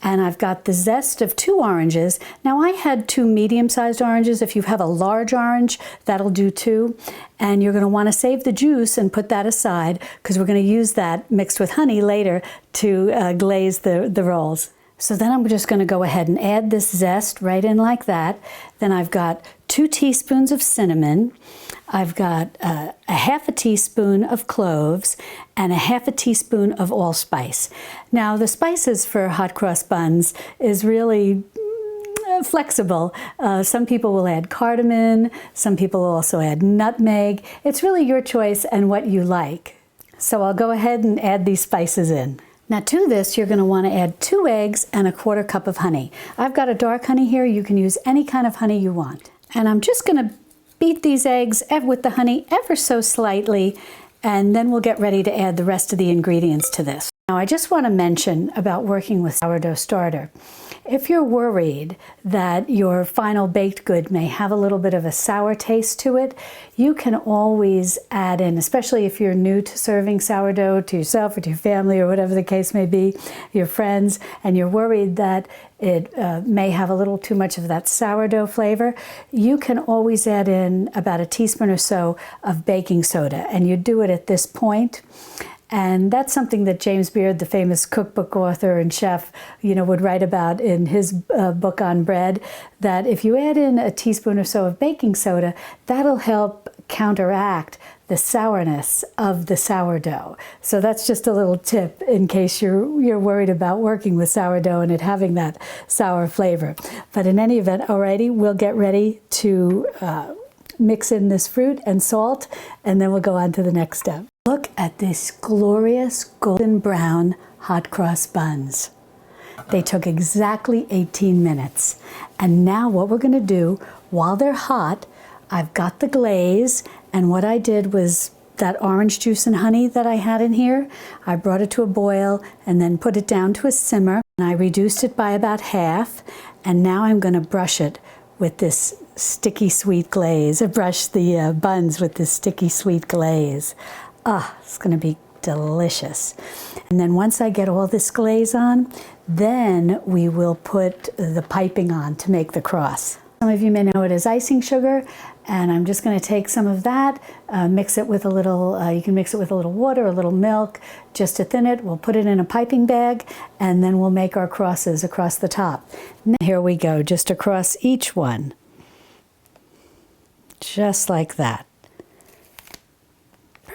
And I've got the zest of 2 oranges. Now I had 2 medium-sized oranges. If you have a large orange, that'll do 2. And you're going to want to save the juice and put that aside because we're going to use that mixed with honey later to glaze the rolls. So then I'm just going to go ahead and add this zest right in like that. Then I've got 2 teaspoons of cinnamon. I've got a half a teaspoon of cloves and a half a teaspoon of allspice. Now the spices for hot cross buns is really flexible. Some people will add cardamom, some people will also add nutmeg. It's really your choice and what you like. So I'll go ahead and add these spices in. Now to this, you're going to want to add 2 eggs and a 1/4 cup of honey. I've got a dark honey here. You can use any kind of honey you want. And I'm just going to beat these eggs with the honey ever so slightly, and then we'll get ready to add the rest of the ingredients to this. Now I just want to mention about working with sourdough starter. If you're worried that your final baked good may have a little bit of a sour taste to it, you can always add in, especially if you're new to serving sourdough to yourself or to your family or whatever the case may be, your friends, and you're worried that it may have a little too much of that sourdough flavor, you can always add in about a teaspoon or so of baking soda, and you do it at this point. And that's something that James Beard, the famous cookbook author and chef, would write about in his book on bread, that if you add in a teaspoon or so of baking soda, that'll help counteract the sourness of the sourdough. So that's just a little tip in case you're worried about working with sourdough and it having that sour flavor. But in any event, alrighty, we'll get ready to mix in this fruit and salt, and then we'll go on to the next step. Look at this glorious golden brown hot cross buns. They took exactly 18 minutes. And now what we're going to do, while they're hot, I've got the glaze, and what I did was that orange juice and honey that I had in here, I brought it to a boil and then put it down to a simmer, and I reduced it by about half, and now I'm going to brush it with this sticky sweet glaze. I brushed the buns with this sticky sweet glaze. Ah, it's going to be delicious. And then once I get all this glaze on, then we will put the piping on to make the cross. Some of you may know it as icing sugar, and I'm just going to take some of that, mix it with a little, you can mix it with a little water, a little milk, just to thin it. We'll put it in a piping bag, and then we'll make our crosses across the top. Now, here we go, just across each one. Just like that.